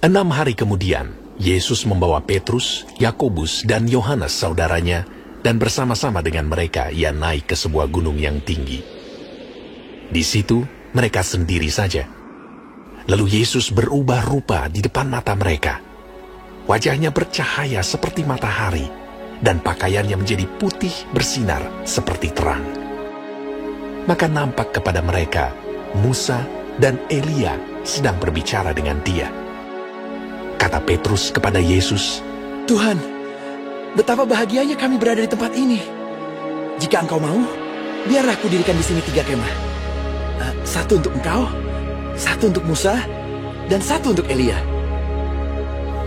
6 hari kemudian, Yesus membawa Petrus, Yakobus, dan Yohanes saudaranya, dan bersama-sama dengan mereka ia naik ke sebuah gunung yang tinggi. Di situ mereka sendiri saja. Lalu Yesus berubah rupa di depan mata mereka. Wajahnya bercahaya seperti matahari, dan pakaiannya menjadi putih bersinar seperti terang. Maka nampak kepada mereka Musa dan Elia sedang berbicara dengan dia. Kata Petrus kepada Yesus, Tuhan, betapa bahagianya kami berada di tempat ini. Jika Engkau mau, biarlah aku dirikan di sini 3 kemah. 1 untuk Engkau, 1 untuk Musa, dan 1 untuk Elia.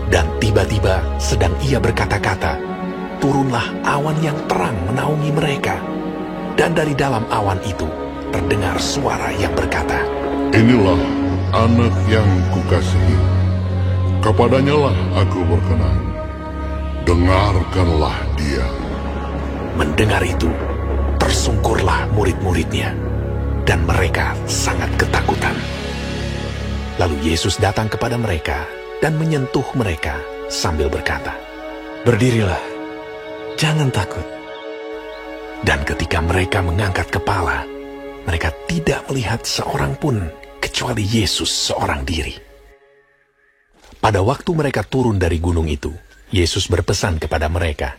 Dan tiba-tiba sedang ia berkata-kata, turunlah awan yang terang menaungi mereka. Dan dari dalam awan itu terdengar suara yang berkata, Inilah anak yang kukasihi. Kepadanya lah aku berkenan. Dengarkanlah dia. Mendengar itu, tersungkurlah murid-muridnya, dan mereka sangat ketakutan. Lalu Yesus datang kepada mereka dan menyentuh mereka sambil berkata, Berdirilah, jangan takut. Dan ketika mereka mengangkat kepala, mereka tidak melihat seorang pun kecuali Yesus seorang diri. Pada waktu mereka turun dari gunung itu, Yesus berpesan kepada mereka,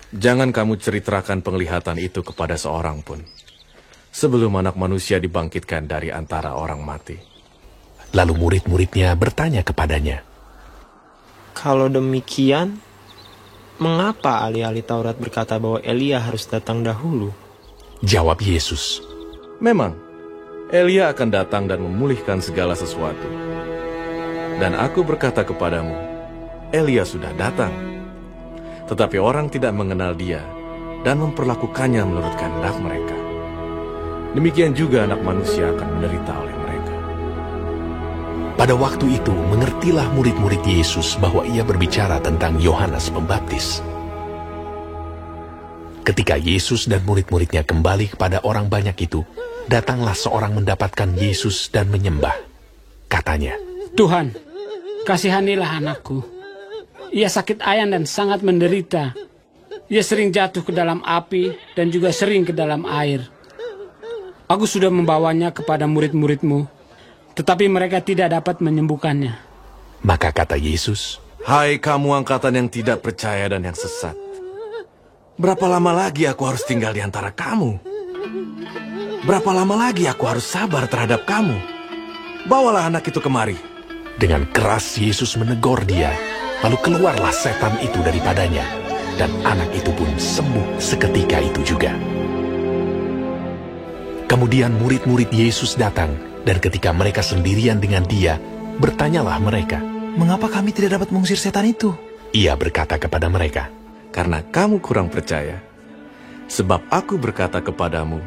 Jangan kamu ceritakan penglihatan itu kepada seorang pun, sebelum Anak Manusia dibangkitkan dari antara orang mati. Lalu murid-muridnya bertanya kepadanya, Kalau demikian, mengapa ahli-ahli Taurat berkata bahwa Elia harus datang dahulu? Jawab Yesus, Memang, Elia akan datang dan memulihkan segala sesuatu. Dan aku berkata kepadamu, Elia sudah datang. Tetapi orang tidak mengenal dia dan memperlakukannya menurut kehendak mereka. Demikian juga Anak Manusia akan menderita oleh mereka. pada waktu itu mengertilah murid-murid Yesus bahwa ia berbicara tentang Yohanes Pembaptis. Ketika Yesus dan murid-muridnya kembali kepada orang banyak itu, datanglah seorang mendapatkan Yesus dan menyembah. Katanya, Tuhan, kasihanilah anakku. Ia sakit ayan dan sangat menderita. Ia sering jatuh ke dalam api dan juga sering ke dalam air. Aku sudah membawanya kepada murid-muridmu, tetapi mereka tidak dapat menyembuhkannya. Maka kata Yesus, Hai kamu angkatan yang tidak percaya dan yang sesat. Berapa lama lagi aku harus tinggal di antara kamu? Berapa lama lagi aku harus sabar terhadap kamu? Bawalah anak itu kemari. Dengan keras Yesus menegur dia, lalu keluarlah setan itu daripadanya, dan anak itu pun sembuh seketika itu juga. Kemudian murid-murid Yesus datang, dan ketika mereka sendirian dengan dia, bertanyalah mereka, Mengapa kami tidak dapat mengusir setan itu? Ia berkata kepada mereka, Karena kamu kurang percaya. Sebab aku berkata kepadamu,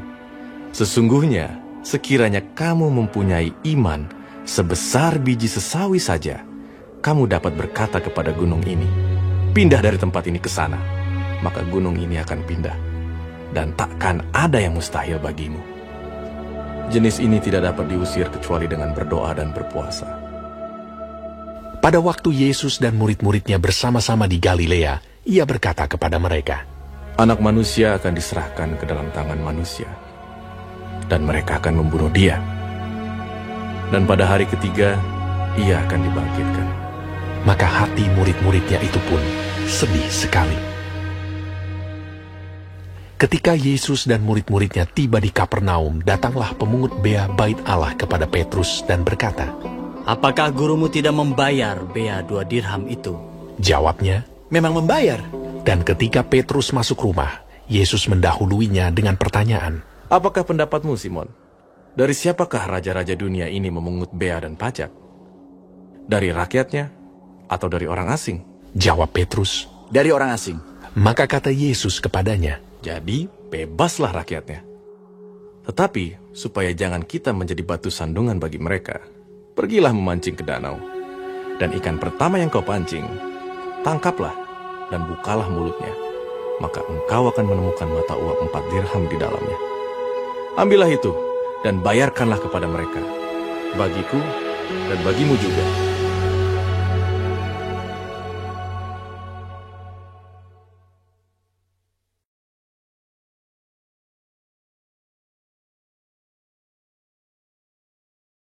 sesungguhnya sekiranya kamu mempunyai iman sebesar biji sesawi saja, kamu dapat berkata kepada gunung ini, pindah dari tempat ini ke sana, maka gunung ini akan pindah, dan takkan ada yang mustahil bagimu. Jenis ini tidak dapat diusir kecuali dengan berdoa dan berpuasa. pada waktu Yesus dan murid-muridnya bersama-sama di Galilea, ia berkata kepada mereka, Anak Manusia akan diserahkan ke dalam tangan manusia, dan mereka akan membunuh dia. Dan pada hari ketiga, ia akan dibangkitkan. maka hati murid-muridnya itu pun sedih sekali. Ketika Yesus dan murid-muridnya tiba di Kapernaum, datanglah pemungut bea bait Allah kepada Petrus dan berkata, Apakah gurumu tidak membayar bea 2 dirham itu? Jawabnya, Memang membayar. dan ketika Petrus masuk rumah, Yesus mendahuluinya dengan pertanyaan, Apakah pendapatmu, Simon? Dari siapakah raja-raja dunia ini memungut bea dan pajak? Dari rakyatnya atau dari orang asing? Jawab Petrus. Dari orang asing. Maka kata Yesus kepadanya, Jadi, bebaslah rakyatnya. Tetapi, supaya jangan kita menjadi batu sandungan bagi mereka, pergilah memancing ke danau. Dan ikan pertama yang kau pancing, tangkaplah dan bukalah mulutnya. Maka engkau akan menemukan mata uang 4 dirham di dalamnya. Ambillah itu dan bayarkanlah kepada mereka, bagiku dan bagimu juga.